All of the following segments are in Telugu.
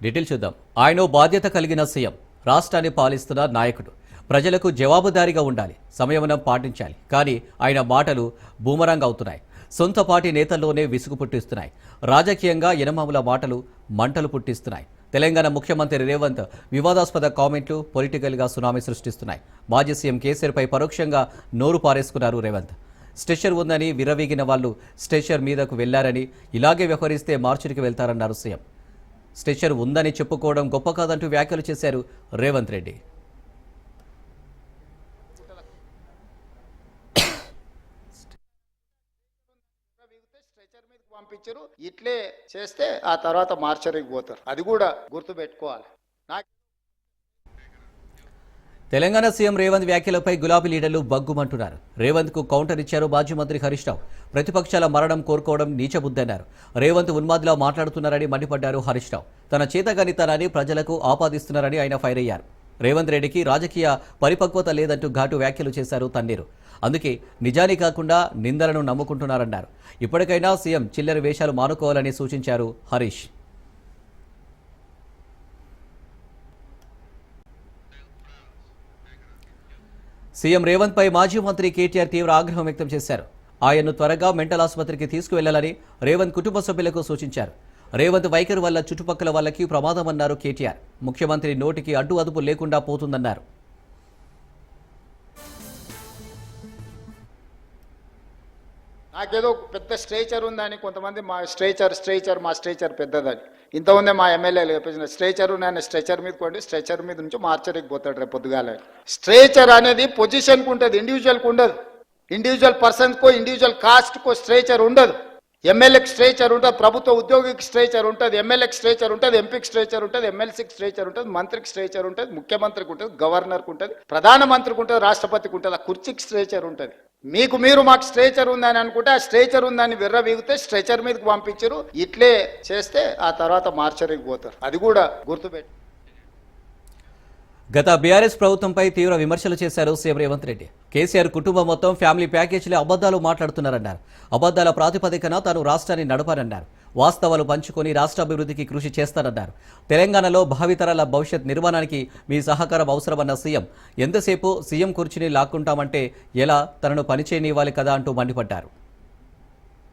డీటెయిల్ చూద్దాం. ఆయన బాధ్యత కలిగిన సీఎం, రాష్ట్రాన్ని పాలిస్తున్న నాయకుడు, ప్రజలకు జవాబుదారీగా ఉండాలి, సంయమనం పాటించాలి. కానీ ఆయన మాటలు బూమరాంగ్ అవుతున్నాయి. సొంత పార్టీ నేతల్లోనే విసుగు పుట్టిస్తున్నాయి. రాజకీయంగా యనమముల మాటలు మంటలు పుట్టిస్తున్నాయి. తెలంగాణ ముఖ్యమంత్రి రేవంత్ వివాదాస్పద కామెంట్లు పొలిటికల్గా సునామీ సృష్టిస్తున్నాయి. మాజీ సీఎం కేసీఆర్పై పరోక్షంగా నోరు పారేసుకున్నారు రేవంత్. స్ట్రెచర్ ఉందని విర్రవీగిన వాళ్ళు స్ట్రెచర్ మీదకు వెళ్లారని, ఇలాగే వ్యవహరిస్తే మార్చురికి వెళ్తారన్నారు సీఎం. స్ట్రెచర్ ఉందని చెప్పుకోవడం గొప్ప కాదంటూ వ్యాఖ్యలు చేశారు రేవంత్ రెడ్డి. పంపించరు, ఇట్లే చేస్తే ఆ తర్వాత మార్చరికి పోతారు. అది కూడా గుర్తు పెట్టుకోవాలి. తెలంగాణ సీఎం రేవంత్ వ్యాఖ్యలపై గులాబీ లీడర్లు బగ్గుమంటున్నారు. రేవంత్ కు కౌంటర్ ఇచ్చారు మాజీ మంత్రి హరీష్ రావు. ప్రతిపక్షాల మరణం కోరుకోవడం నీచబుద్దన్నారు. రేవంత్ ఉన్మాదిలా మాట్లాడుతున్నారని మండిపడ్డారు హరీష్ రావు. తన చేతగానితనాన్ని ప్రజలకు ఆపాదిస్తున్నారని ఆయన ఫైర్ అయ్యారు. రేవంత్ రెడ్డికి రాజకీయ పరిపక్వత లేదంటూ ఘాటు వ్యాఖ్యలు చేశారు తన్నీరు. అందుకే నిజాన్ని కాకుండా నిందలను నమ్ముకుంటున్నారన్నారు. ఇప్పటికైనా సీఎం చిల్లర వేషాలు మానుకోవాలని సూచించారు హరీష్. సీఎం రేవంత్ పై మాజీ మంత్రి కేటీఆర్ తీవ్ర ఆగ్రహం వ్యక్తం చేశారు. ఆయన్ను త్వరగా మెంటల్ ఆసుపత్రికి తీసుకువెళ్లాలని రేవంత్ కుటుంబ సభ్యులకు సూచించారు. రేవంత్ వైఖరి వల్ల చుట్టుపక్కల వాళ్ళకి ప్రమాదమన్నారు కేటీఆర్. ముఖ్యమంత్రి నోటికి అడ్డు అదుపు లేకుండా పోతుందన్నారు. నాకేదో పెద్ద స్ట్రేచర్ ఉందని కొంతమంది మా స్ట్రేచర్ పెద్దదని, ఇంతకుముందే మా ఎమ్మెల్యేలు చెప్పేసిన స్ట్రేచర్ నేను స్ట్రెచర్ మీద కొండి, స్ట్రెచర్ మీద నుంచి మార్చరికి పోతాడు రేపు పొద్దుగాల. స్ట్రేచర్ అనేది పొజిషన్కి ఉంటుంది, ఇండివిజువల్కి ఉండదు. ఇండివిజువల్ పర్సన్కో ఇండివిజువల్ కాస్ట్కో స్ట్రేచర్ ఉండదు. ఎమ్మెల్యేకి స్ట్రేచర్ ఉంటుంది, ప్రభుత్వ ఉద్యోగికి స్ట్రేచర్ ఉంటుంది, ఎమ్మెల్యేకి స్ట్రేచర్ ఉంటుంది, ఎంపీకి స్ట్రేచర్ ఉంటుంది, ఎమ్మెల్సీకి స్ట్రేచర్ ఉంటుంది, మంత్రికి స్ట్రేచర్ ఉంటుంది, ముఖ్యమంత్రికి ఉంటుంది, గవర్నర్కి ఉంటుంది, ప్రధానమంత్రికి ఉంటుంది, రాష్ట్రపతికి ఉంటుంది. ఆ కుర్చీకి స్ట్రేచర్ ఉంటుంది. మీరు మాకు స్ట్రేచర్ ఉందని అనుకుంటే ఆ స్ట్రేచర్ ఉందని విర్రవీగితే స్ట్రెచర్ మీదకి పంపించరు, ఇట్లే చేస్తే ఆ తర్వాత మార్చరికి పోతారు. అది కూడా గుర్తుపెట్టి. గత బీఆర్ఎస్ ప్రభుత్వంపై తీవ్ర విమర్శలు చేశారు సీఎం రేవంత్ రెడ్డి. కేసీఆర్ కుటుంబం మొత్తం ఫ్యామిలీ ప్యాకేజీలే అబద్దాలు మాట్లాడుతున్నారన్నారు. అబద్దాల ప్రాతిపదికన తాను రాష్ట్రాన్ని నడపానన్నారు. వాస్తవాలు పంచుకొని రాష్ట్రాభివృద్ధికి కృషి చేస్తానన్నారు. తెలంగాణలో భావితరాల భవిష్యత్ నిర్మాణానికి మీ సహకారం అవసరమన్న సీఎం, ఎంతసేపు సీఎం కుర్చీని లాక్కుంటామంటే ఎలా, తనను పనిచేయనివ్వాలి కదా అంటూ మండిపడ్డారు.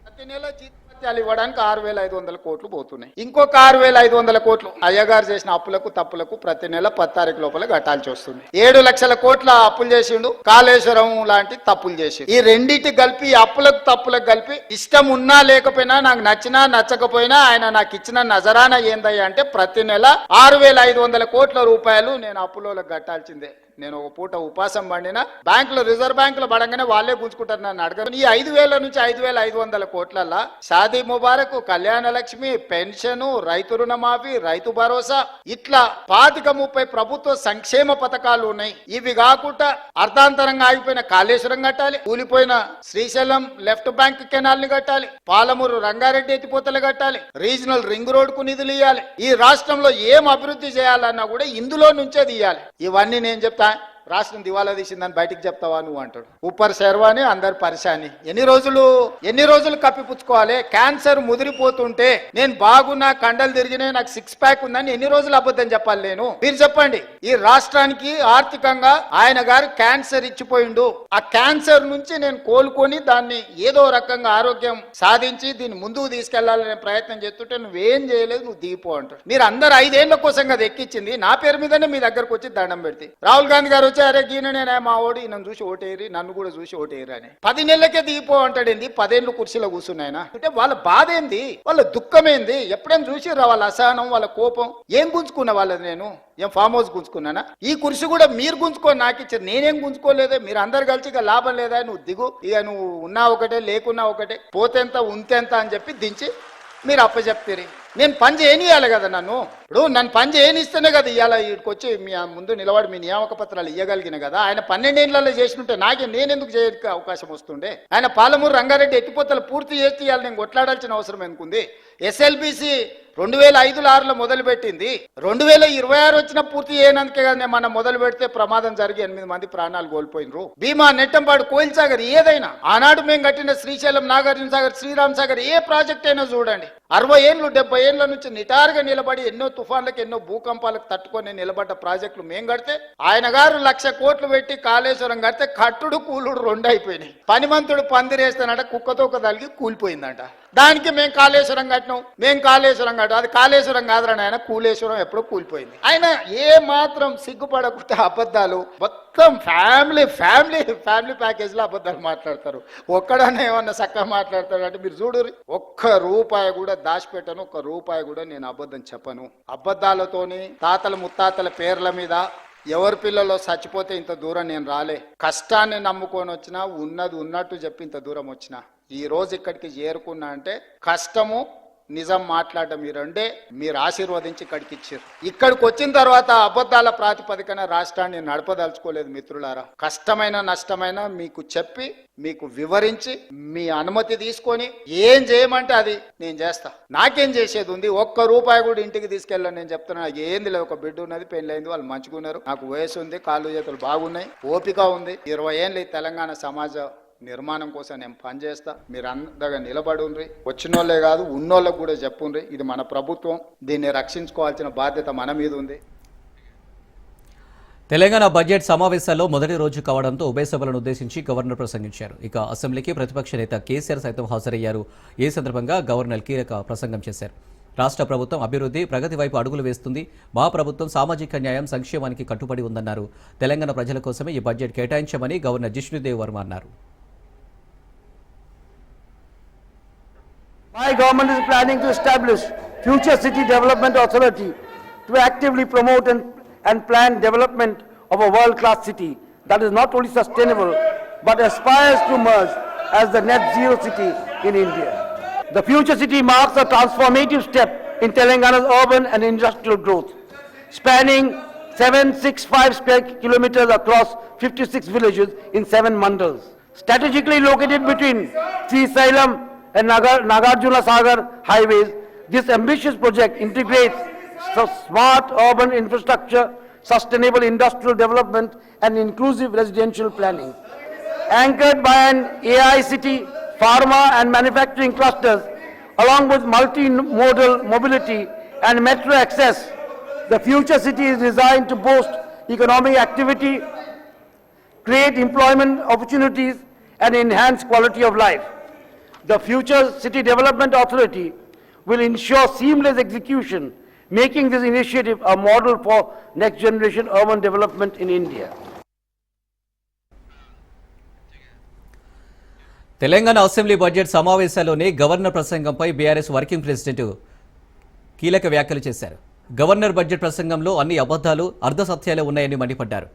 ప్రతి నెల జీతాలు ఇవ్వడానికి 6,500 కోట్లు పోతున్నాయి. ఇంకొక 6,500 కోట్లు అయ్యగారు చేసిన అప్పులకు తప్పులకు ప్రతి నెల 10 తారీఖు లోపల కట్టాల్సి వస్తుంది. 7 లక్షల కోట్ల అప్పులు చేసిండు, కాళేశ్వరం లాంటి తప్పులు చేసిండు. ఈ రెండింటి కలిపి, అప్పులకు తప్పులకు కలిపి, ఇష్టం ఉన్నా లేకపోయినా, నాకు నచ్చినా నచ్చకపోయినా ఆయన నాకు ఇచ్చిన నజరానా ఏందయ్యా అంటే ప్రతి నెల 6,500 కోట్ల రూపాయలు నేను అప్పులోకి కట్టాల్సిందే. నేను ఒక పూట ఉపాసం పండినా బ్యాంకులో, రిజర్వ్ బ్యాంకులో పడంగానే వాళ్ళే గుంజుకుంటారు, నన్ను అడగరు. ఈ 5,000 నుంచి 5,500 కోట్లల్లా షాదీ ముబారక్, కళ్యాణ లక్ష్మి, పెన్షన్, రైతు రుణమాఫీ, రైతు భరోసా, ఇట్లా 25-30 ప్రభుత్వ సంక్షేమ పథకాలు ఉన్నాయి. ఇవి కాకుండా అర్ధాంతరంగా ఆగిపోయిన కాళేశ్వరం కట్టాలి, కూలిపోయిన శ్రీశైలం లెఫ్ట్ బ్యాంక్ కెనాల్ ని కట్టాలి, పాలమూరు రంగారెడ్డి ఎత్తిపోతలు కట్టాలి, రీజనల్ రింగ్ రోడ్ కు నిధులు ఇవ్వాలి. ఈ రాష్ట్రంలో ఏం అభివృద్ధి చేయాలన్నా కూడా ఇందులో నుంచే తీయాలి. ఇవన్నీ నేను చెప్తా. రాష్ట్రం దివాలా తీసిందని బయటికి చెప్తావా నువ్వు అంటాడు. ఉప్పర్ శర్వాని అందరు పరిశాని. ఎన్ని రోజులు కప్పిపుచ్చుకోవాలి? క్యాన్సర్ ముదిరిపోతుంటే నేను బాగున్నా, కండలు తిరిగినాయి, నాకు 6 ప్యాక్ ఉందని ఎన్ని రోజులు అబద్ధం చెప్పాలి నేను? మీరు చెప్పండి. ఈ రాష్ట్రానికి ఆర్థికంగా ఆయన గారు క్యాన్సర్ ఇచ్చిపోయిండు. ఆ క్యాన్సర్ నుంచి నేను కోలుకొని దాన్ని ఏదో రకంగా ఆరోగ్యం సాధించి దీన్ని ముందుకు తీసుకెళ్లాలనే ప్రయత్నం చేస్తుంటే నువ్వేం చేయలేదు, నువ్వు దిగిపో అంటాడు. మీరు అందరు 5 ఏళ్ల కోసం కదా ఎక్కించింది, నా పేరు మీదనే మీ దగ్గరకు వచ్చి దండం పెడితే. రాహుల్ గాంధీ గారు అరే గీననే మా ఓడి నన్ను చూసి ఓటేరి, నన్ను కూడా చూసి ఓటేరి అని 10 నెలలకే దిగిపో అంటాడేంది? 10 ఏళ్ళు కుర్చీలో కూర్చున్నాయన అంటే వాళ్ళ బాధ ఏంది, వాళ్ళ దుఃఖం ఏంది? ఎప్పుడైనా చూసిర్రా వాళ్ళ అసహనం, వాళ్ళ కోపం? ఏం గుంజుకున్నా వాళ్ళది? నేను ఏం ఫామ్ హౌస్ గుంజుకున్నానా? ఈ కుర్చీ కూడా మీరు గుంజుకొని నాకు ఇచ్చారు, నేనేం గుంజుకోలేదే. మీరు అందరు కలిసి ఇక లాభం లేదా, నువ్వు దిగు, ఇక నువ్వు ఉన్నా ఒకటే లేకున్నా ఒకటే, పోతేంత ఉంతేంత అని చెప్పి దించి మీరు అప్పచెప్తారు. నేను పని చేయనియాలి కదా నన్ను. ఇప్పుడు నన్ను పని చేయనిస్తేనే కదా ఇవాళ ఇక్కడికి వచ్చి మీ ముందు నిలబడి మీ నియామక పత్రాలు ఇవ్వగలిగిన కదా. ఆయన 12 ఏళ్లలో చేసినట్టే నేనెందుకు చేయడానికి అవకాశం వస్తుండే? ఆయన పాలమూరు రంగారెడ్డి ఎత్తిపోతలు పూర్తి చేసి ఇవాళ నేను కొట్లాడాల్సిన అవసరం ఎందుకుంది? ఎస్ఎల్బిసి 2005-6లో మొదలుపెట్టింది, 2026 వచ్చిన పూర్తి చేయనందుకే కదా మనం మొదలు పెడితే ప్రమాదం జరిగి 8 మంది ప్రాణాలు కోల్పోయినరు. భీమా, నెట్టంపాడు, కోయిల్ సాగర్, ఏదైనా ఆనాడు మేము కట్టిన శ్రీశైలం, నాగార్జున సాగర్, శ్రీరామ్ సాగర్, ఏ ప్రాజెక్ట్ అయినా చూడండి 60 ఏళ్ళు 70 ఏళ్ల నుంచి నిటారుగా నిలబడి ఎన్నో తుఫాన్లకు ఎన్నో భూకంపాలకు తట్టుకొని నిలబడ్డ ప్రాజెక్టులు మేం కడితే ఆయన గారు 1,00,000 కోట్లు పెట్టి కాళేశ్వరం కడితే కట్టుడు కూలుడు 2 అయిపోయినాయి. పనిమంతుడు పందిరేస్తానంట కుక్కతో తలిగి కూలిపోయిందంట. దానికి మేము కాళేశ్వరం కట్టినాం, మేము కాళేశ్వరం కట్టాం. అది కాళేశ్వరం కాదురా ఆయన, కూలేశ్వరం ఎప్పుడో కూలిపోయింది. ఆయన ఏ మాత్రం సిగ్గుపడకుండా అబద్ధాలు మొత్తం ఫ్యామిలీ ఫ్యామిలీ ఫ్యామిలీ ప్యాకేజ్ లో అబద్ధాలు మాట్లాడతారు. ఒక్కడన్నా ఏమన్నా చక్కగా మాట్లాడతాడు అంటే మీరు చూడు, ఒక్క రూపాయి కూడా దాచిపెట్టను, ఒక్క రూపాయి కూడా నేను అబద్ధం చెప్పను. అబద్ధాలతోని తాతల ముత్తాతల పేర్ల మీద ఎవరి పిల్లలో చచ్చిపోతే ఇంత దూరం నేను రాలే. కష్టాన్ని నమ్ముకొని వచ్చినా, ఉన్నది ఉన్నట్టు చెప్పి ఇంత దూరం వచ్చినా. ఈ రోజు ఇక్కడికి చేరుకున్నా అంటే కష్టము నిజం మాట్లాడడం ఈ రెండే మీరు ఆశీర్వదించి ఇక్కడికి ఇచ్చారు. ఇక్కడికి వచ్చిన తర్వాత అబద్ధాల ప్రాతిపదికన రాష్ట్రాన్ని నడపదలుచుకోలేదు మిత్రులారా. కష్టమైన నష్టమైన మీకు చెప్పి మీకు వివరించి మీ అనుమతి తీసుకొని ఏం చేయమంటే అది నేను చేస్తా. నాకేం చేసేది ఉంది? ఒక్క రూపాయి కూడా ఇంటికి తీసుకెళ్ళాను. నేను చెప్తున్నా, ఏంది లేదు, ఒక బిడ్డ ఉన్నది, పెళ్ళైంది, వాళ్ళు మంచిగా ఉన్నారు, నాకు వయసు ఉంది, కాళ్ళు చేతులు బాగున్నాయి, ఓపిక ఉంది. 20 ఏళ్ళు ఈ తెలంగాణ సమాజ నిర్మాణం కోసం నేను పనిచేస్తా. మీరు అందగా నిలబడుండ్రి. వచ్చినోళ్ళే కాదు ఉన్నోళ్ళకు కూడా చెప్పుండ్రి. ఇది మన ప్రభుత్వం, దీన్ని రక్షించుకోవాల్సిన బాధ్యత మన మీద ఉంది. తెలంగాణ బడ్జెట్ సమావేశాల్లో మొదటి రోజు కావడంతో ఉభయ సభలను ఉద్దేశించి గవర్నర్ ప్రసంగించారు. ఇక అసెంబ్లీకి ప్రతిపక్ష నేత కేసీఆర్ సైతం హాజరయ్యారు. ఈ సందర్భంగా గవర్నర్ కీలక ప్రసంగం చేశారు. రాష్ట్ర ప్రభుత్వం అభివృద్ధి ప్రగతి వైపు అడుగులు వేస్తుంది. మా ప్రభుత్వం సామాజిక న్యాయం సంక్షేమానికి కట్టుబడి ఉందన్నారు. తెలంగాణ ప్రజల కోసమే ఈ బడ్జెట్ కేటాయించామని గవర్నర్ జిష్ణుదేవ్ వర్మ అన్నారు. My government is planning to establish Future City Development Authority to actively promote and plan development of a world-class city that is not only sustainable but aspires to emerge as the net zero city in India. The Future City marks a transformative step in Telangana's urban and industrial growth, spanning 765 square kilometers across 56 villages in 7 mandals. Strategically located between Srisailam and Nagarjuna Sagar highways, this ambitious project integrates smart urban infrastructure, sustainable industrial development and inclusive residential planning. Anchored by an AI city, pharma and manufacturing clusters, along with multimodal mobility and metro access, the future city is designed to boost economic activity, create employment opportunities and enhance quality of life. The Future City Development Authority will ensure seamless execution, making this initiative a model for next generation urban development in India. Telangana assembly budget సమావేశాల్లోనే గవర్నర్ ప్రసంగంపై బీఆర్ఎస్ వర్కింగ్ ప్రెసిడెంట్ కీలక వ్యాఖ్యలు చేశారు. గవర్నర్ బడ్జెట్ ప్రసంగంలో అన్ని అబద్ధాలు, అర్ధసత్యాలే ఉన్నాయని మండిపడ్డారు.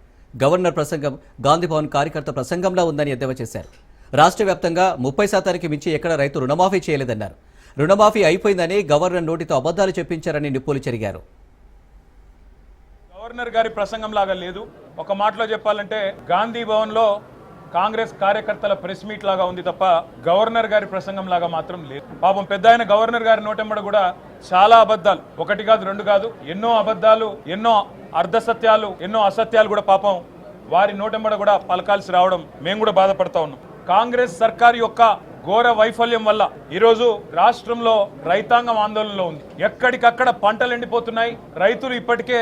గవర్నర్ ప్రసంగం గాంధీభవన్ కార్యకర్త ప్రసంగంలా ఉందని ఎద్దేవా చేశారు. రాష్ట్ర వ్యాప్తంగా 30% మించి ఎక్కడ రైతు రుణమాఫీ చేయలేదన్నారు. రుణమాఫీ అయిపోయిందని గవర్నర్ నోటితో అబద్ధాలు చెప్పించారని నిప్పులు చెరిగారు. గవర్నర్ గారి ప్రసంగం లాగా లేదు. ఒక మాటలో చెప్పాలంటే గాంధీ భవన్ లో కాంగ్రెస్ కార్యకర్తల ప్రెస్ మీట్ లాగా ఉంది తప్ప గవర్నర్ గారి ప్రసంగం లాగా మాత్రం లేదు. పాపం పెద్ద ఆయన గవర్నర్ గారి నోటెంబడ కూడా చాలా అబద్ధాలు, ఒకటి కాదు రెండు కాదు, ఎన్నో అబద్ధాలు, ఎన్నో అర్ధసత్యాలు, ఎన్నో అసత్యాలు కూడా పాపం వారి నోటెంబడ కూడా పలకాల్సి రావడం మేము కూడా బాధపడతా ఉన్నాం. కాంగ్రెస్ సర్కార్ యొక్క ఘోర వైఫల్యం వల్ల ఈరోజు రాష్ట్రంలో రైతాంగం ఆందోళనలో ఉంది. ఎక్కడికక్కడ పంటలు ఎండిపోతున్నాయి. రైతులు ఇప్పటికే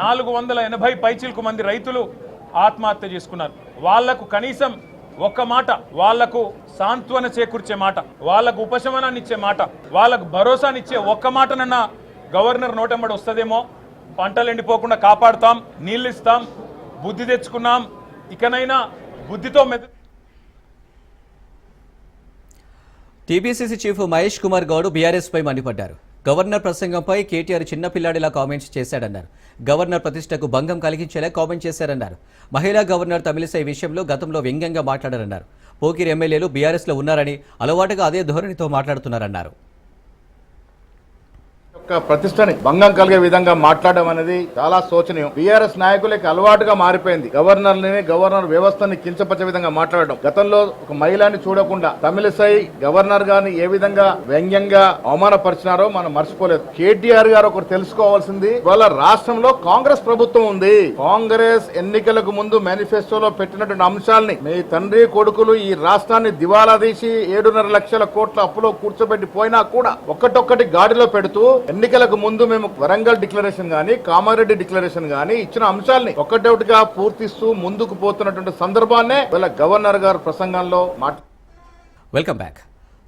480 పైచిలకు మంది రైతులు ఆత్మహత్య చేసుకున్నారు. వాళ్లకు కనీసం ఒక్క మాట, వాళ్లకు సాంత్వన చేకూర్చే మాట, వాళ్లకు ఉపశమనాన్ని ఇచ్చే మాట, వాళ్లకు భరోసానిచ్చే ఒక్క మాటనన్నా గవర్నర్ నోటెంబడి వస్తుందేమో. పంటలు ఎండిపోకుండా కాపాడుతాం, నీళ్ళు ఇస్తాం, బుద్ధి తెచ్చుకున్నాం, ఇకనైనా బుద్ధితో TPCC chief Mahesh Kumar Goud BRS పై మండిపడ్డారు. గవర్నర్ ప్రసంగంపై కేటీఆర్ చిన్నపిల్లాడిలా కామెంట్స్ చేశాడన్నారు. గవర్నర్ ప్రతిష్టకు భంగం కలిగించేలా కామెంట్ చేశారన్నారు. మహిళా గవర్నర్ తమిళిసై విషయంలో గతంలో వ్యంగ్యంగా మాట్లాడారన్నారు. పోకిరి ఎమ్మెల్యేలు బీఆర్ఎస్లో ఉన్నారని అలవాటుగా అదే ధోరణితో మాట్లాడుతున్నారన్నారు. ప్రతిష్టని భంగం కలిగే విధంగా మాట్లాడడం అనేది చాలా శోచనీయం. బీఆర్ఎస్ నాయకులకి అలవాటుగా మారిపోయింది గవర్నర్ వ్యవస్థని కించపరిచే విధంగా మాట్లాడడం. గతంలో ఒక మహిళని చూడకుండా తమిళిసై గవర్నర్ గారిని ఏ విధంగా వ్యంగ్యంగా అవమానపరిచినారో మనం మర్చిపోలేదు. కేటీఆర్ గారు ఒకటి తెలుసుకోవాల్సింది, వాళ్ళ రాష్ట్రంలో కాంగ్రెస్ ప్రభుత్వం ఉంది. కాంగ్రెస్ ఎన్నికలకు ముందు మేనిఫెస్టోలో పెట్టినటువంటి అంశాలని మీ తండ్రి కొడుకులు ఈ రాష్ట్రాన్ని దివాలా తీసి 7.5 లక్షల కోట్ల అప్పులో కూర్చోబెట్టి పోయినా కూడా ఒక్కటొక్కటి గాడిలో పెడుతూ ఎన్నికలకు ముందు మేము వరంగల్ డిక్లరేషన్ గానీ కామారెడ్డి డిక్లరేషన్ గానీ ఇచ్చిన అంశాలని ఒక్కటొకటిగా పూర్తిస్తూ ముందుకు పోతున్నటువంటి సందర్భాన్నే వీళ్ళ గవర్నర్ గారు ప్రసంగంలో వెల్కమ్ బ్యాక్.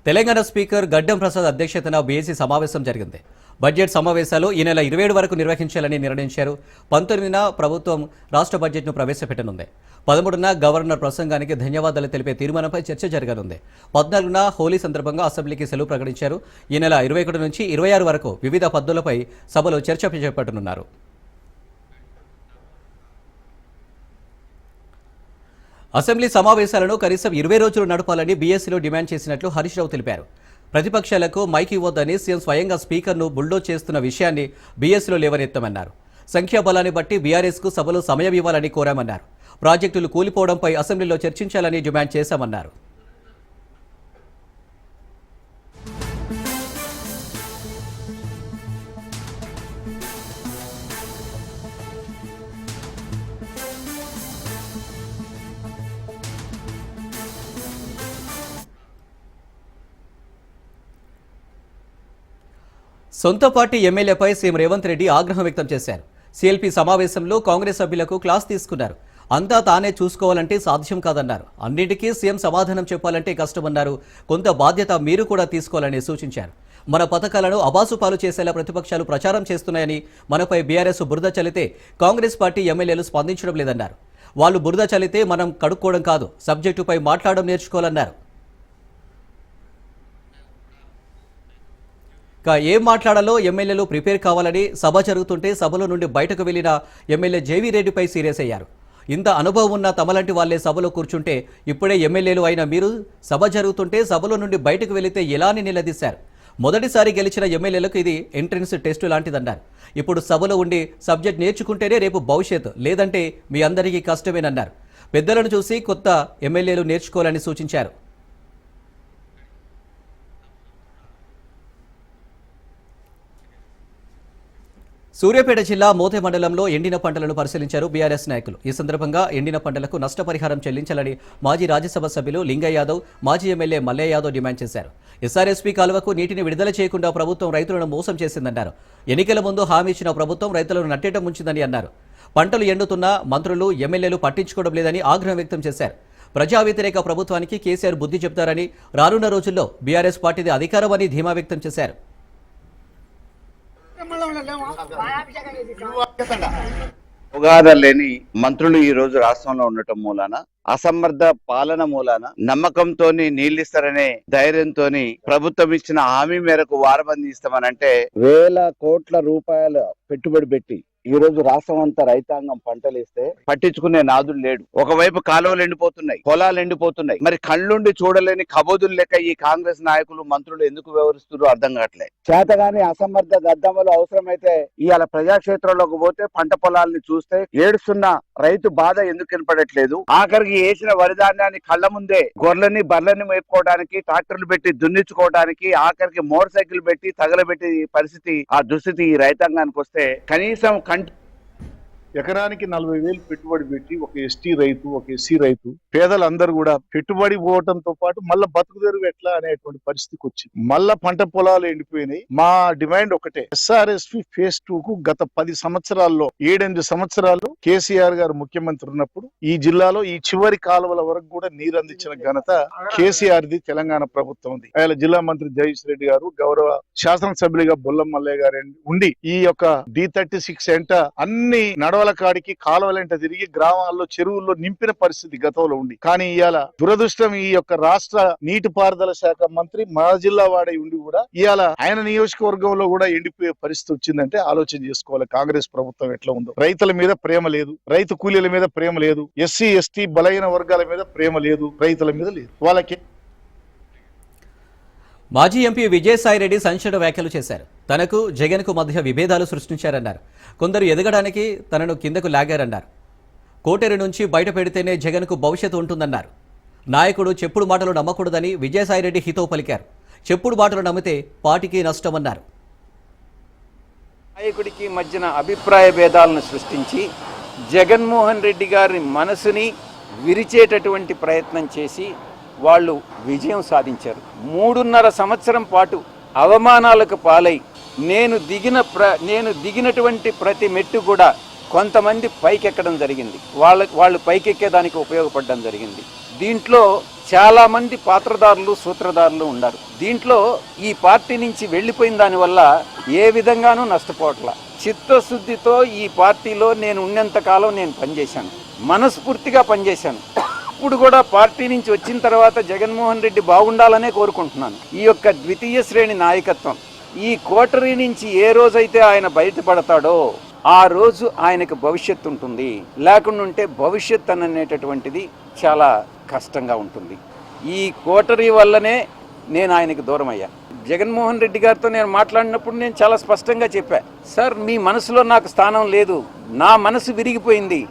తెలంగాణ స్పీకర్ గడ్డం ప్రసాద్ అధ్యక్షతన బీఏసీ సమావేశం జరిగింది. బడ్జెట్ సమావేశాలు ఈ నెల 27 వరకు నిర్వహించాలని నిర్ణయించారు. 19న ప్రభుత్వం రాష్ట్ర బడ్జెట్ను ప్రవేశపెట్టనుంది. 13న గవర్నర్ ప్రసంగానికి ధన్యవాదాలు తెలిపే తీర్మానంపై చర్చ జరగనుంది. 14న హోలీ సందర్భంగా అసెంబ్లీకి సెలవు ప్రకటించారు. ఈ నెల 21 నుంచి 26 వరకు వివిధ పద్ధతులపై సభలో చర్చ చేపట్టనున్నారు. అసెంబ్లీ సమావేశాలను కనీసం 20 రోజులు నడపాలని బీఎస్సీలో డిమాండ్ చేసినట్లు హరీష్ రావు తెలిపారు. ప్రతిపక్షాలకు మైక్ ఇవ్వొద్దని సీఎం స్వయంగా స్పీకర్ను బుల్డోజ్ చేస్తున్న విషయాన్ని బీఎస్సీలో లేవనెత్తమన్నారు. సంఖ్యాబలాన్ని బట్టి బీఆర్ఎస్కు సభలో సమయం ఇవ్వాలని కోరామన్నారు. ప్రాజెక్టులు కూలిపోవడంపై అసెంబ్లీలో చర్చించాలని డిమాండ్ చేశామన్నారు. సొంత పార్టీ ఎమ్మెల్యేపై సీఎం రేవంత్ రెడ్డి ఆగ్రహం వ్యక్తం చేశారు. సీఎల్పీ సమావేశంలో కాంగ్రెస్ సభ్యులకు క్లాస్ తీసుకున్నారు. అంతా తానే చూసుకోవాలంటే సాధ్యం కాదన్నారు. అన్నింటికీ సీఎం సమాధానం చెప్పాలంటే కష్టమన్నారు. కొంత బాధ్యత మీరు కూడా తీసుకోవాలని సూచించారు. మన పథకాలను అబాసుపాలు చేసేలా ప్రతిపక్షాలు ప్రచారం చేస్తున్నాయని, మనపై బీఆర్ఎస్ బురద చల్లితే కాంగ్రెస్ పార్టీ ఎమ్మెల్యేలు స్పందించడం లేదన్నారు. వాళ్ళు బురద చల్లితే మనం కడుక్కోవడం కాదు, సబ్జెక్టుపై మాట్లాడడం నేర్చుకోవాలన్నారు. ఏం మాట్లాడాలో ఎమ్మెల్యేలు ప్రిపేర్ కావాలని, సభ జరుగుతుంటే సభలో నుండి బయటకు వెళ్లిన ఎమ్మెల్యే జేవీ రెడ్డిపై సీరియస్ అయ్యారు. ఇంత అనుభవం ఉన్న తమలాంటి వాళ్లే సభలో కూర్చుంటే ఇప్పుడే ఎమ్మెల్యేలు అయిన మీరు సభ జరుగుతుంటే సభలో నుండి బయటకు వెళితే ఎలా అని నిలదీశారు. మొదటిసారి గెలిచిన ఎమ్మెల్యేలకు ఇది ఎంట్రన్స్ టెస్టు లాంటిదన్నారు. ఇప్పుడు సభలో ఉండి సబ్జెక్ట్ నేర్చుకుంటేనే రేపు భవిష్యత్తు, లేదంటే మీ అందరికీ కష్టమేనన్నారు. పెద్దలను చూసి కొత్త ఎమ్మెల్యేలు నేర్చుకోవాలని సూచించారు. సూర్యాపేట జిల్లా మోతే మండలంలో ఎండిన పంటలను పరిశీలించారు బీఆర్ఎస్ నాయకులు. ఈ సందర్భంగా ఎండిన పంటలకు నష్టపరిహారం చెల్లించాలని మాజీ రాజ్యసభ సభ్యులు లింగయ్య యాదవ్, మాజీ ఎమ్మెల్యే మల్లయ్య యాదవ్ డిమాండ్ చేశారు. ఎస్ఆర్ఎస్పీ కాలువకు నీటిని విడుదల చేయకుండా ప్రభుత్వం రైతులను మోసం చేసిందన్నారు. ఎన్నికల ముందు హామీ ఇచ్చిన ప్రభుత్వం రైతులను నట్టేట ముంచిందని అన్నారు. పంటలు ఎండుతున్నా మంత్రులు, ఎమ్మెల్యేలు పట్టించుకోవడం లేదని ఆగ్రహం వ్యక్తం చేశారు. ప్రజా వ్యతిరేక ప్రభుత్వానికి కేసీఆర్ బుద్ధి చెబుతారని, రానున్న రోజుల్లో బీఆర్ఎస్ పార్టీది అధికారమని ధీమా వ్యక్తం చేశారు. అవగాహన లేని మంత్రులు ఈ రోజు రాష్ట్రంలో ఉండటం మూలాన, అసమర్థ పాలన మూలాన, నమ్మకంతోని నీళ్ళిస్తారనే ధైర్యంతోని ప్రభుత్వం ఇచ్చిన హామీ మేరకు వారబంది ఇస్తామనంటే వేల కోట్ల రూపాయల పెట్టుబడి పెట్టి ఈ రోజు రాష్ట్రం అంతా రైతాంగం పంటలు ఇస్తే పట్టించుకునే నాదులు లేడు. ఒకవైపు కాలువలు ఎండిపోతున్నాయి, పొలాలు ఎండిపోతున్నాయి. మరి కళ్ళుండి చూడలేని కబోదులు లెక్క ఈ కాంగ్రెస్ నాయకులు, మంత్రులు ఎందుకు వ్యవహరిస్తున్నారో అర్థం కావట్లేదు. చేతగాని అసమర్థ గద్దమ్మలు అవసరమైతే ఇవాళ ప్రజాక్షేత్రంలోకి పోతే పంట పొలాలని చూస్తే ఏడుస్తున్న రైతు బాధ ఎందుకు కనపడట్లేదు. ఆఖరికి వేసిన వరిధాన్యాన్ని కళ్ళ ముందే గొర్రెలని బర్రెని మేపుకోవడానికి, ట్రాక్టర్లు పెట్టి దున్నించుకోవడానికి, ఆఖరికి మోటార్ సైకిల్ పెట్టి తగలబెట్టి పరిస్థితి, ఆ దుస్థితి ఈ రైతాంగానికి వస్తే కనీసం ఎకరానికి 40,000 పెట్టుబడి పెట్టి ఒక ఎస్టీ రైతు, ఒక ఎస్సీ రైతు, పేదలందరూ కూడా పెట్టుబడి పోవడంతో పాటు మళ్ళా బతుకుదెరువు ఎట్లా అనేటువంటి పరిస్థితికి వచ్చింది. మళ్ళా పంట పొలాలు ఎండిపోయినాయి. మా డిమాండ్ ఒకటే, ఎస్ఆర్ఎస్పీ ఫేజ్ 2 కు గత 10 సంవత్సరాల్లో 7-8 సంవత్సరాలు కేసీఆర్ గారు ముఖ్యమంత్రి ఉన్నప్పుడు ఈ జిల్లాలో ఈ చివరి కాలువల వరకు కూడా నీరు అందించిన ఘనత కేసీఆర్ ది, తెలంగాణ ప్రభుత్వం ఉంది. ఆయన జిల్లా మంత్రి జగదీష్ రెడ్డి గారు, గౌరవ శాసనసభ్యులుగా బొల్లం మల్లయ్య గారు ఉండి ఈ యొక్క D36 ఎంట అన్ని నడవల కాడికి కాలువలంట తిరిగి గ్రామాల్లో, చెరువుల్లో నింపిన పరిస్థితి గతంలో ఉంది. కానీ ఇవాళ దురదృష్టం, ఈ యొక్క రాష్ట్ర నీటిపారుదల శాఖ మంత్రి మా జిల్లా వాడై ఉండి కూడా ఇవాళ ఆయన నియోజకవర్గంలో కూడా ఎండిపోయే పరిస్థితి వచ్చిందంటే ఆలోచన చేసుకోవాలి కాంగ్రెస్ ప్రభుత్వం ఎట్లా ఉందో. రైతుల మీద ప్రేమ లేదు, రైతు కూలీల మీద ప్రేమ లేదు, ఎస్సీ ఎస్టీ బలహీన వర్గాల మీద ప్రేమ లేదు, రైతుల మీద లేదు. వాళ్ళకి మాజీ ఎంపీ విజయసాయిరెడ్డి సంచలన వ్యాఖ్యలు చేశారు. తనకు జగన్కు మధ్య విభేదాలు సృష్టించారన్నారు. కొందరు ఎదగడానికి తనను కిందకు లాగారన్నారు. కోటేరు నుంచి బయట పెడితేనే జగన్కు భవిష్యత్తు ఉంటుందన్నారు. నాయకుడు చెప్పుడు మాటలు నమ్మకూడదని విజయసాయిరెడ్డి హితవు పలికారు. చెప్పుడు మాటలు నమ్మితే పార్టీకి నష్టమన్నారు. నాయకుడికి మధ్యన అభిప్రాయ భేదాలను సృష్టించి జగన్మోహన్ రెడ్డి గారి మనసుని విరిచేటటువంటి ప్రయత్నం చేసి వాళ్ళు విజయం సాధించారు. 3.5 సంవత్సరం పాటు అవమానాలకు పాలై నేను దిగినటువంటి ప్రతి మెట్టు కూడా కొంతమంది పైకెక్కడం జరిగింది, వాళ్ళు పైకెక్కేదానికి ఉపయోగపడడం జరిగింది. దీంట్లో చాలామంది పాత్రదారులు సూత్రధారులు ఉన్నారు. దీంట్లో ఈ పార్టీ నుంచి వెళ్ళిపోయిన దానివల్ల ఏ విధంగానూ నష్టపోవట్ల. చిత్తశుద్ధితో ఈ పార్టీలో నేను ఉన్నంతకాలం నేను పనిచేశాను, మనస్ఫూర్తిగా పనిచేశాను. ఇప్పుడు కూడా పార్టీ నుంచి వచ్చిన తర్వాత జగన్మోహన్ రెడ్డి బాగుండాలనే కోరుకుంటున్నాను. ఈ యొక్క ద్వితీయ శ్రేణి నాయకత్వం, ఈ కోటరీ నుంచి ఏ రోజైతే ఆయన బయటపడతాడో ఆ రోజు ఆయనకు భవిష్యత్తు ఉంటుంది. లేకుండా ఉంటే భవిష్యత్ అనేటటువంటిది చాలా కష్టంగా ఉంటుంది. ఈ కోటరీ వల్లనే నేను ఆయనకు దూరం అయ్యా. జగన్మోహన్ రెడ్డి గారితో నేను మాట్లాడినప్పుడు నేను చాలా స్పష్టంగా చెప్పా, సార్ మీ మనసులో నాకు స్థానం లేదు, నా మనసు విరిగిపోయింది.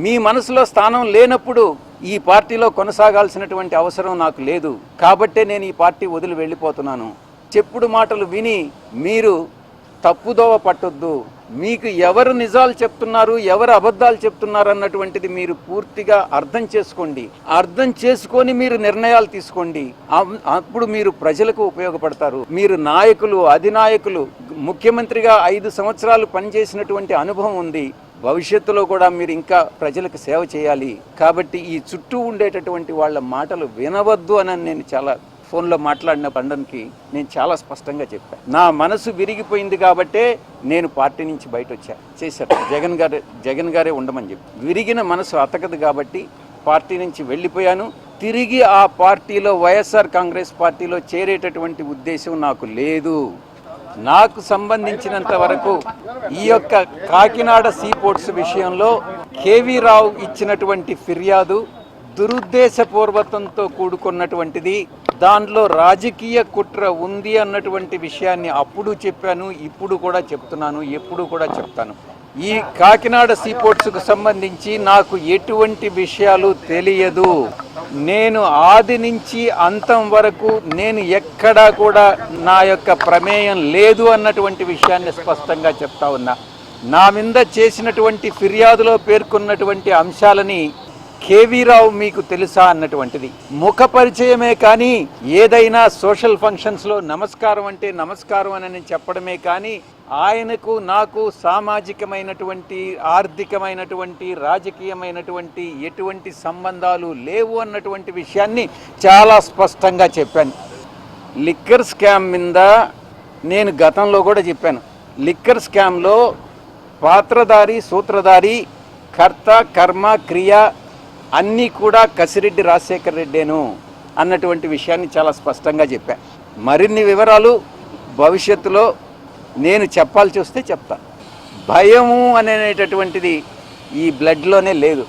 మీ మనసులో స్థానం లేనప్పుడు ఈ పార్టీలో కొనసాగాల్సినటువంటి అవసరం నాకు లేదు, కాబట్టే నేను ఈ పార్టీ వదిలి వెళ్ళిపోతున్నాను. చెప్పుడు మాటలు విని మీరు తప్పుదోవ పట్టొద్దు. మీకు ఎవరు నిజాలు చెప్తున్నారు, ఎవరు అబద్ధాలు చెప్తున్నారు అన్నటువంటిది మీరు పూర్తిగా అర్థం చేసుకోండి. అర్థం చేసుకొని మీరు నిర్ణయాలు తీసుకోండి. అప్పుడు మీరు ప్రజలకు ఉపయోగపడతారు. మీరు నాయకులు, అధినాయకులు, ముఖ్యమంత్రిగా 5 సంవత్సరాలు పనిచేసినటువంటి అనుభవం ఉంది. భవిష్యత్తులో కూడా మీరు ఇంకా ప్రజలకు సేవ చేయాలి. కాబట్టి ఈ చుట్టూ ఉండేటటువంటి వాళ్ళ మాటలు వినవద్దు అని నేను చాలా ఫోన్లో మాట్లాడిన పండనికి నేను చాలా స్పష్టంగా చెప్పాను. నా మనసు విరిగిపోయింది కాబట్టే నేను పార్టీ నుంచి బయట చేశాను. జగన్ గారే ఉండమని చెప్పి విరిగిన మనసు అతకదు కాబట్టి పార్టీ నుంచి వెళ్ళిపోయాను. తిరిగి ఆ పార్టీలో వైఎస్ఆర్ కాంగ్రెస్ పార్టీలో చేరేటటువంటి ఉద్దేశం నాకు లేదు. నాకు సంబంధించినంత వరకు ఈ యొక్క కాకినాడ సీపోర్ట్స్ విషయంలో కేవీ రావు ఇచ్చినటువంటి ఫిర్యాదు దురుద్దేశపూర్వకంతో కూడుకున్నటువంటిది. దానిలో రాజకీయ కుట్ర ఉంది అన్నటువంటి విషయాన్ని అప్పుడు చెప్పాను, ఇప్పుడు కూడా చెప్తున్నాను, ఎప్పుడు కూడా చెప్తాను. ఈ కాకినాడ సీపోర్ట్స్కు సంబంధించి నాకు ఎటువంటి విషయాలు తెలియదు. నేను ఆది నుంచి అంతం వరకు నేను ఎక్కడా కూడా నా యొక్క ప్రమేయం లేదు అన్నటువంటి విషయాన్ని స్పష్టంగా చెప్తా ఉన్నా. నా మీద చేసినటువంటి ఫిర్యాదులో పేర్కొన్నటువంటి అంశాలని కేవీ రావు మీకు తెలుసా అన్నటువంటిది ముఖ పరిచయమే కానీ ఏదైనా సోషల్ ఫంక్షన్స్లో నమస్కారం అంటే నమస్కారం అని చెప్పడమే కానీ ఆయనకు నాకు సామాజికమైనటువంటి, ఆర్థికమైనటువంటి, రాజకీయమైనటువంటి ఎటువంటి సంబంధాలు లేవు అన్నటువంటి విషయాన్ని చాలా స్పష్టంగా చెప్పాను. లిక్కర్ స్కామ్ మీద నేను గతంలో కూడా చెప్పాను. లిక్కర్ స్కామ్లో పాత్రధారి, సూత్రధారి, కర్త, కర్మ, క్రియ అన్నీ కూడా కసిరెడ్డి రాజశేఖర్ రెడ్డేను అన్నటువంటి విషయాన్ని చాలా స్పష్టంగా చెప్పా. మరిన్ని వివరాలు భవిష్యత్తులో నేను చెప్పాల్సి వస్తే చెప్తా. భయము అనేటటువంటిది ఈ బ్లడ్లోనే లేదు.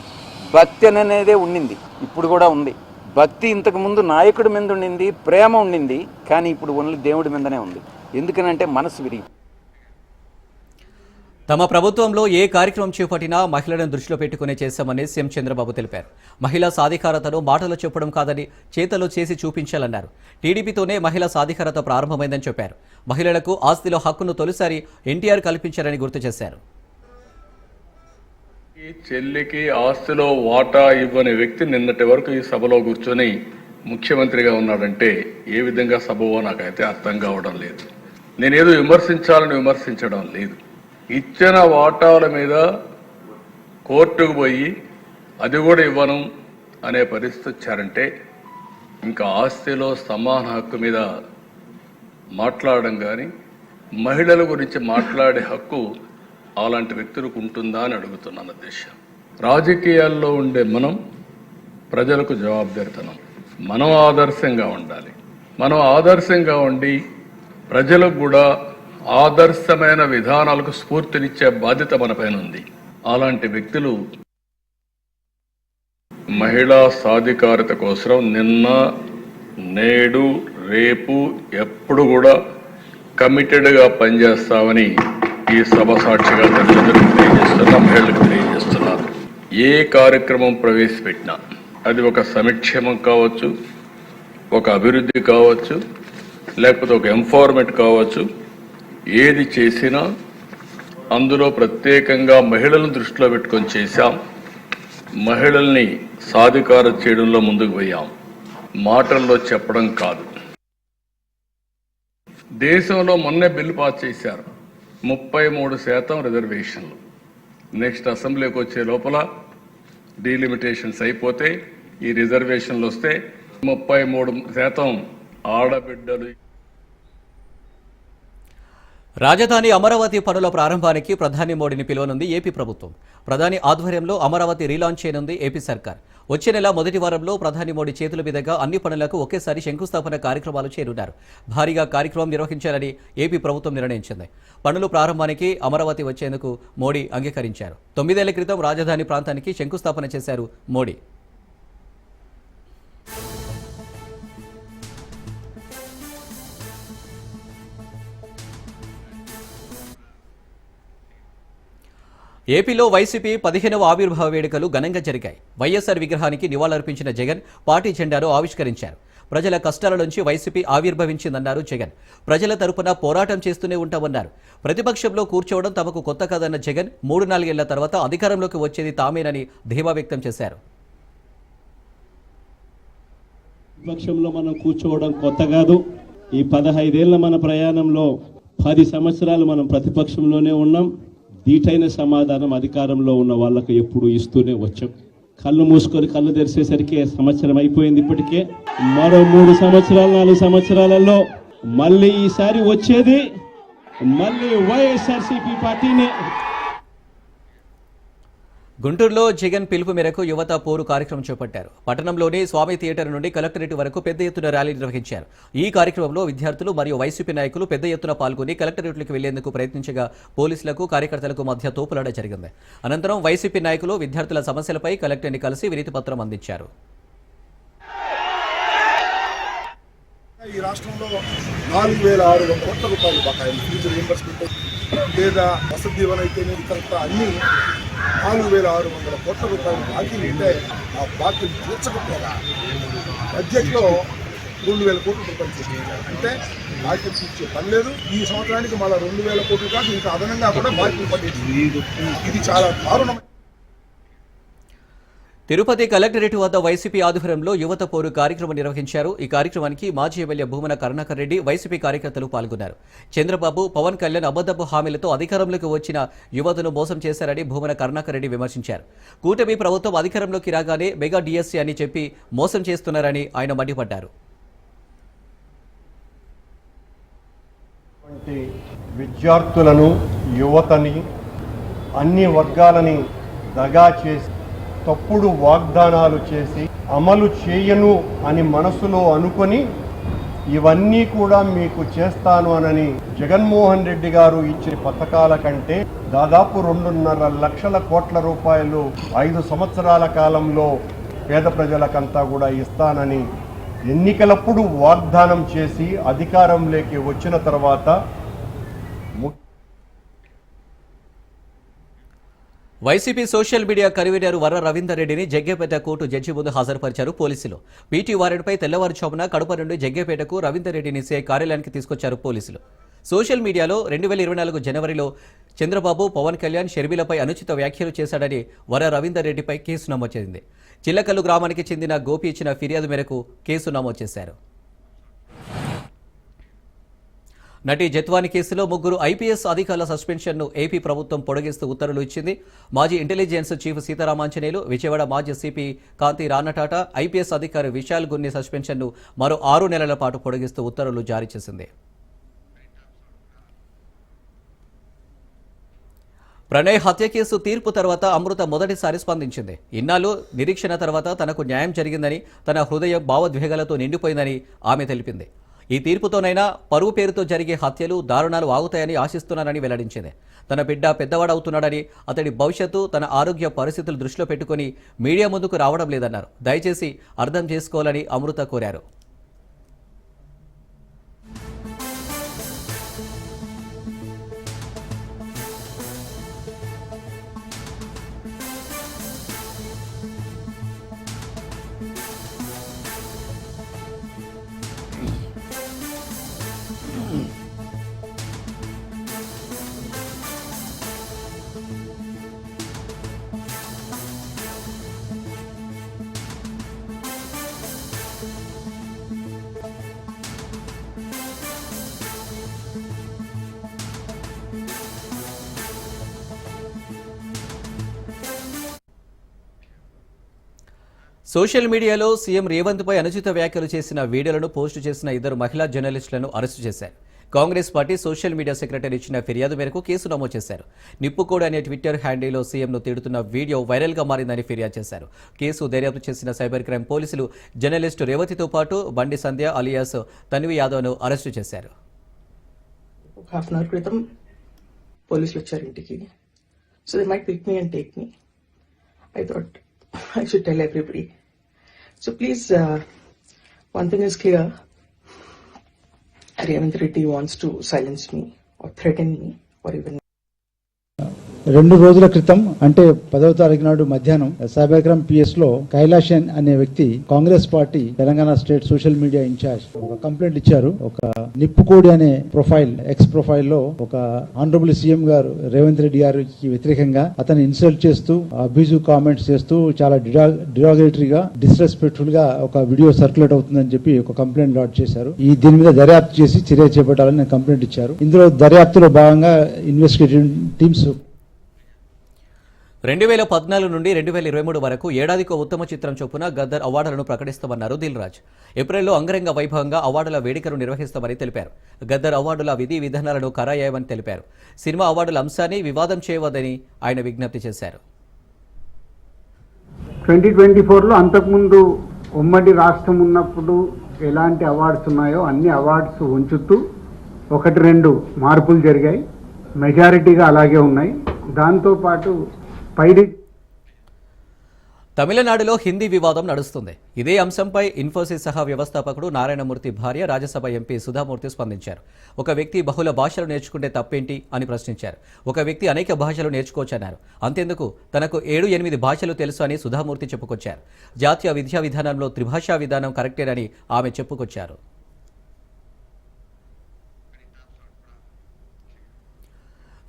భక్తి అనేదే ఉండింది, ఇప్పుడు కూడా ఉంది. భక్తి ఇంతకుముందు నాయకుడి మీద ఉండింది, ప్రేమ ఉండింది, కానీ ఇప్పుడు ఓన్లీ దేవుడి మీదనే ఉంది. ఎందుకనంటే మనసు విరిగి. తమ ప్రభుత్వంలో ఏ కార్యక్రమం చేపట్టినా మహిళలను దృష్టిలో పెట్టుకునే చేశామని సీఎం చంద్రబాబు తెలిపారు. మహిళా సాధికారతను మాటలో చెప్పడం కాదని చేతలో చేసి చూపించాలన్నారు. టీడీపీతోనే మహిళా సాధికారత ప్రారంభమైందని చెప్పారు. మహిళలకు ఆస్తిలో హక్కును తొలిసారి ఎన్టీఆర్ కల్పించారని గుర్తు చేశారు. చెల్లికి ఆస్తిలో వాటా ఇవ్వని వ్యక్తి నిన్నటి వరకు ఈ సభలో కూర్చొని ముఖ్యమంత్రిగా ఉన్నాడంటే ఏ విధంగా సభవో నాకైతే అర్థం కావడం లేదు. నేనేదో విమర్శించడం లేదు. ఇచ్చిన వాటాల మీద కోర్టుకు పోయి అది కూడా ఇవ్వను అనే పరిస్థితి వచ్చారంటే ఇంకా ఆస్తిలో సమాన హక్కు మీద మాట్లాడడం కానీ మహిళల గురించి మాట్లాడే హక్కు అలాంటి వ్యక్తులకు ఉంటుందా అని అడుగుతున్నాను అధ్యక్ష. రాజకీయాల్లో ఉండే మనం ప్రజలకు జవాబుదారితనం, మనం ఆదర్శంగా ఉండాలి. మనం ఆదర్శంగా ఉండి ప్రజలకు కూడా ఆదర్శమైన విధానాలకు స్ఫూర్తినిచ్చే బాధ్యత మన పైన ఉంది. అలాంటి వ్యక్తులు మహిళా సాధికారత కోసం నిన్న, నేడు, రేపు ఎప్పుడు కూడా కమిటెడ్గా పనిచేస్తామని ఈ సభ సాక్షిగా తెలియజేస్తున్నా, మహిళలకు తెలియజేస్తున్నారు. ఏ కార్యక్రమం ప్రవేశపెట్టినా అది ఒక సంక్షేమం కావచ్చు, ఒక అభివృద్ధి కావచ్చు, లేకపోతే ఒక ఎంపవర్మెంట్ కావచ్చు, ఏది చేసినా అందులో ప్రత్యేకంగా మహిళలను దృష్టిలో పెట్టుకొని చేశాం. మహిళల్ని సాధికారం చేయడంలో ముందుకు పోయాం. మాటల్లో చెప్పడం కాదు. దేశంలో మొన్నే బిల్లు పాస్ చేశారు 33% రిజర్వేషన్లు. నెక్స్ట్ అసెంబ్లీకి వచ్చే లోపల డీలిమిటేషన్స్ అయిపోతే ఈ రిజర్వేషన్లు వస్తే 33% ఆడబిడ్డలు. రాజధాని అమరావతి పనుల ప్రారంభానికి ప్రధాని మోడీని పిలువనుంది ఏపీ ప్రభుత్వం. ప్రధాని ఆధ్వర్యంలో అమరావతి రీలాంచ్ చేయనుంది ఏపీ సర్కార్. వచ్చే నెల మొదటి వారంలో ప్రధాని మోడీ చేతుల మీదుగా అన్ని పనులకు ఒకేసారి శంకుస్థాపన కార్యక్రమాలు చేరున్నారు. భారీగా కార్యక్రమం నిర్వహించాలని ఏపీ ప్రభుత్వం నిర్ణయించింది. పనులు ప్రారంభానికి అమరావతి వచ్చేందుకు మోడీ అంగీకరించారు. 9 ఏళ్ల క్రితం రాజధాని ప్రాంతానికి శంకుస్థాపన చేశారు మోడీ. ఏపీలో వైసీపీ 15వ ఆవిర్భావ వేడుకలు ఘనంగా జరిగాయి. వైఎస్ఆర్ విగ్రహానికి నివాళులర్పించిన జగన్ పార్టీ జెండాను ఆవిష్కరించారు. ప్రజల కష్టాల నుంచి వైసీపీ ఆవిర్భవించిందన్నారు జగన్. ప్రజల తరపున పోరాటం చేస్తూనే ఉంటామన్నారు. ప్రతిపక్షంలో కూర్చోవడం తమకు కొత్త కాదన్న జగన్ 3-4 ఏళ్ల తర్వాత అధికారంలోకి వచ్చేది తామేనని ధీమా వ్యక్తం చేశారు. ప్రతిపక్షంలో మనం కూర్చోవడం కొత్త కాదు. ఈ 15 ఏళ్ల మన ప్రయాణంలో 10 సంవత్సరాలు మనం ప్రతిపక్షంలోనే ఉన్నాం. దీటైన సమాధానం అధికారంలో ఉన్న వాళ్ళకు ఎప్పుడు ఇస్తూనే వచ్చాం. కళ్ళు మూసుకొని కళ్ళు తెరిచేసరికి సంవత్సరం అయిపోయింది. ఇప్పటికే మరో 3 సంవత్సరాలు 4 సంవత్సరాలలో మళ్ళీ ఈసారి వచ్చేది మళ్ళీ వైఎస్ఆర్సీపీ పార్టీనే. గుంటూరులో జగన్ పిలుపు మేరకు యువత పోరు కార్యక్రమం చేపట్టారు. పట్టణంలోని స్వామి థియేటర్ నుండి కలెక్టరేట్ వరకు పెద్ద ఎత్తున ర్యాలీ నిర్వహించారు. ఈ కార్యక్రమంలో విద్యార్థులు మరియు వైసీపీ నాయకులు పెద్ద ఎత్తున పాల్గొని కలెక్టరేట్లకు వెళ్లేందుకు ప్రయత్నించగా పోలీసులకు కార్యకర్తలకు మధ్య తోపులాట జరిగింది. అనంతరం వైసీపీ నాయకులు విద్యార్థుల సమస్యలపై కలెక్టర్ని కలిసి వినతి పత్రం అందించారు. ఈ రాష్ట్రంలో 4,600 కోట్ల రూపాయలు బకాయిలు ఫీజు రీయింబర్స్మెంట్ లేదా వసతి దీవెన అయితే ఇతరత్తా అన్ని 4,600 కోట్ల రూపాయలు బాకీలు ఉంటే ఆ బాకీలు తీర్చకపోగా బడ్జెట్లో 2,000 కోట్ల రూపాయలు తీసుకుంటారు. అంటే బాకీలు తీర్చే పని లేదు. ఈ సంవత్సరానికి మళ్ళీ 2,000 కోట్లు కాదు, ఇంకా అదనంగా కూడా బాకీలు పడేది. ఇది చాలా దారుణమైన. తిరుపతి కలెక్టరేట్ వద్ద వైసీపీ ఆధ్వర్యంలో యువత పోరు కార్యక్రమం నిర్వహించారు. ఈ కార్యక్రమానికి మాజీ ఎమ్మెల్యే భూమన కరుణాకర్ రెడ్డి, వైసీపీ కార్యకర్తలు పాల్గొన్నారు. చంద్రబాబు, పవన్ కళ్యాణ్ అబద్ధపు హామీలతో అధికారంలోకి వచ్చిన యువతను మోసం చేశారని భూమన కరుణాకర్ రెడ్డి విమర్శించారు. కూటమి ప్రభుత్వం అధికారంలోకి రాగానే మెగా డిఎస్సీ అని చెప్పి మోసం చేస్తున్నారని ఆయన మండిపడ్డారు. విద్యార్థులను, యువతని, అన్ని వర్గాలని దగా చేసి తప్పుడు వాగ్దానాలు చేసి అమలు చేయను అని మనసులో అనుకొని ఇవన్నీ కూడా మీకు చేస్తాను అనని జగన్మోహన్ రెడ్డి గారు ఇచ్చిన పథకాల కంటే దాదాపు 2.5 లక్షల కోట్ల రూపాయలు 5 సంవత్సరాల కాలంలో పేద ప్రజలకంతా కూడా ఇస్తానని ఎన్నికలప్పుడు వాగ్దానం చేసి అధికారంలోకి వచ్చిన తర్వాత YCP social media convener Varra Ravinder రెడ్డిని జగ్గేపేట కోర్టు జడ్జి ముందు హాజరుపరిచారు పోలీసులు. పీటీ వారెంట్పై తెల్లవారుజామున కడప నుండి జగ్గేపేటకు రవీందర్ రెడ్డిని సీఐ కార్యాలయానికి తీసుకొచ్చారు పోలీసులు. సోషల్ మీడియాలో 2024 జనవరిలో చంద్రబాబు, పవన్ కళ్యాణ్, షర్మిలపై అనుచిత వ్యాఖ్యలు చేశాడని వర్ర రవీందర్ రెడ్డిపై కేసు నమోదు చేసింది. చిల్లకల్లు గ్రామానికి చెందిన గోపి ఇచ్చిన ఫిర్యాదు మేరకు కేసు నమోదు చేశారు. నటి జత్వాని కేసులో 3 ఐపీఎస్ అధికారుల సస్పెన్షన్ను ఏపీ ప్రభుత్వం పొడిగిస్తూ ఉత్తర్వులు ఇచ్చింది. మాజీ ఇంటెలిజెన్స్ చీఫ్ సీతారామాంజనేయులు, విజయవాడ మాజీ సిపి కాంతి రాణటాట, ఐపీఎస్ అధికారి విశాల్ గున్ని సస్పెన్షన్ను మరో 6 నెలల పాటు పొడిగిస్తూ ఉత్తర్వులు జారీ చేసింది. ప్రణయ్ హత్య కేసు తీర్పు తర్వాత అమృత మొదటిసారి స్పందించింది. ఇన్నాళ్ళు నిరీక్షణ తర్వాత తనకు న్యాయం జరిగిందని, తన హృదయం భావోద్వేగాలతో నిండిపోయిందని ఆమె తెలిపింది. ఈ తీర్పుతోనైనా పరువు పేరుతో జరిగే హత్యలు, దారుణాలు ఆగుతాయని ఆశిస్తున్నానని వెల్లడించింది. తన బిడ్డ పెద్దవాడవుతున్నాడని, అతడి భవిష్యత్తు, తన ఆరోగ్య పరిస్థితులు దృష్టిలో పెట్టుకుని మీడియా ముందుకు రావడం లేదన్నారు. దయచేసి అర్థం చేసుకోవాలని అమృత కోరారు. సోషల్ మీడియాలో సీఎం రేవంత్పై అనుచిత వ్యాఖ్యలు చేసిన వీడియోలను పోస్టు చేసిన ఇద్దరు మహిళా జర్నలిస్టులను అరెస్టు చేశారు. Congress party social media secretary ఇచ్చిన ఫిర్యాదు మేరకు కేసు నమోదు చేశారు. నిప్పుకోడ్ అనే ట్విట్టర్ హ్యాండిల్లో సీఎంను తిడుతున్న వీడియో వైరల్గా మారిందని ఫిర్యాదు చేశారు. కేసు దర్యాప్తు చేసిన సైబర్ క్రైమ్ పోలీసులు జర్నలిస్టు రేవతితో పాటు బండి సంధ్య అలియాస్ తన్వి యాదవ్ను అరెస్టు చేశారు. హాఫ్ అన్ అవర్ క్రితం పోలీసులు వచ్చారు ఇంటికి. So they might pick me and take me. I thought I should tell everybody. So please, one thing is clear. Revanth Reddy wants to silence me or threaten me or even 2 రోజుల క్రితం అంటే 10వ తారీఖు నాడు మధ్యాహ్నం సైబర్ క్రైమ్ పిఎస్ లో కైలాషన్ అనే వ్యక్తి Congress party Telangana state social media in-charge ఒక కంప్లైంట్ ఇచ్చారు. ఒక నిప్పుకోడి అనే ప్రొఫైల్ ఎక్స్ ప్రొఫైల్ లో ఒక ఆనరబుల్ సీఎం గారు రేవంత్ రెడ్డి గారికి వ్యతిరేకంగా అతను ఇన్సల్ట్ చేస్తూ అబ్యూజివ్ కామెంట్స్ చేస్తూ చాలా డిరాగేటరీగా డిస్రెస్పెక్ట్ఫుల్ గా ఒక వీడియో సర్క్యులేట్ అవుతుందని చెప్పి ఒక కంప్లైంట్ లాడ్జ్ చేశారు. దీని మీద దర్యాప్తు చేసి చర్య చేపట్టాలని కంప్లైంట్ ఇచ్చారు. ఇందులో దర్యాప్తులో భాగంగా ఇన్వెస్టిగేటివ్ టీమ్స్ 2014 నుండి 2023 వరకు ఏడాదికో ఉత్తమ చిత్రం చొప్పున గద్దర్ అవార్డులను ప్రకటిస్తామన్నారు దిల్ రాజు. ఏప్రిల్లో అంగరంగ వైభవంగా అవార్డుల వేడుకను నిర్వహిస్తామని తెలిపారు. గద్దర్ అవార్డుల విధి విధానాలను ఖరాయమని తెలిపారు. సినిమా అవార్డుల అంశాన్ని వివాదం చేయవద్దని ఆయన విజ్ఞప్తి చేశారు. 2024లో అంతకుముందు ఉమ్మడి రాష్ట్రం ఉన్నప్పుడు ఎలాంటి అవార్డ్స్ ఉన్నాయో అన్ని అవార్డ్స్ ఉంచుతూ 1-2 మార్పులు జరిగాయి. మెజారిటీగా అలాగే ఉన్నాయి. దాంతోపాటు తమిళనాడులో హిందీ వివాదం నడుస్తుంది. ఇదే అంశంపై ఇన్ఫోసిస్ సహా వ్యవస్థాపకుడు నారాయణమూర్తి భార్య రాజ్యసభ ఎంపీ సుధామూర్తి స్పందించారు. ఒక వ్యక్తి బహుళ భాషలు నేర్చుకుంటే తప్పేంటి అని ప్రశ్నించారు. ఒక వ్యక్తి అనేక భాషలు నేర్చుకోవచ్చన్నారు. అంతేందుకు తనకు 7-8 భాషలు తెలుసు అని సుధామూర్తి చెప్పుకొచ్చారు. జాతీయ విద్యా విధానంలో త్రిభాషా విధానం కరెక్టేనని ఆమె చెప్పుకొచ్చారు.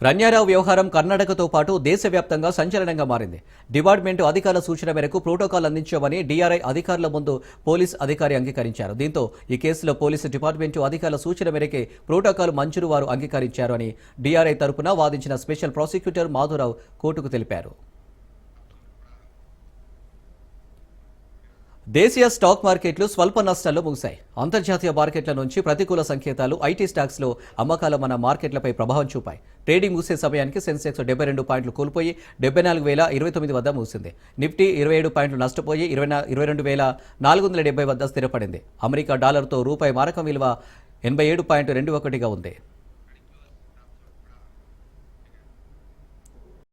రన్యారావు వ్యవహారం కర్ణాటకతో పాటు దేశవ్యాప్తంగా సంచలనంగా మారింది. డిపార్ట్మెంటు అధికారుల సూచన మేరకు ప్రోటోకాల్ అందించామని డీఆర్ఐ అధికారుల ముందు పోలీస్ అధికారి అంగీకరించారు. దీంతో ఈ కేసులో పోలీసు డిపార్ట్మెంటు అధికారుల సూచన మేరకే ప్రోటోకాల్ మంజూరు వారు అంగీకరించారు అని డీఆర్ఐ తరపున వాదించిన స్పెషల్ ప్రాసిక్యూటర్ మాధవరావు కోర్టుకు తెలిపారు. దేశీయ స్టాక్ మార్కెట్లు స్వల్ప నష్టాల్లో ముగిశాయి. అంతర్జాతీయ మార్కెట్ల నుంచి ప్రతికూల సంకేతాలు ఐటీ స్టాక్స్లో అమ్మకాలు మన మార్కెట్లపై ప్రభావం చూపాయి. ట్రేడింగ్ ముగిసే సమయానికి సెన్సెక్స్ 72 పాయింట్లు కోల్పోయి 74,029 వద్ద ముగిసింది. నిఫ్టీ 27 పాయింట్లు నష్టపోయి 22,470 వద్ద స్థిరపడింది. అమెరికా డాలర్తో రూపాయి మారకం విలువ 87.21గా ఉంది.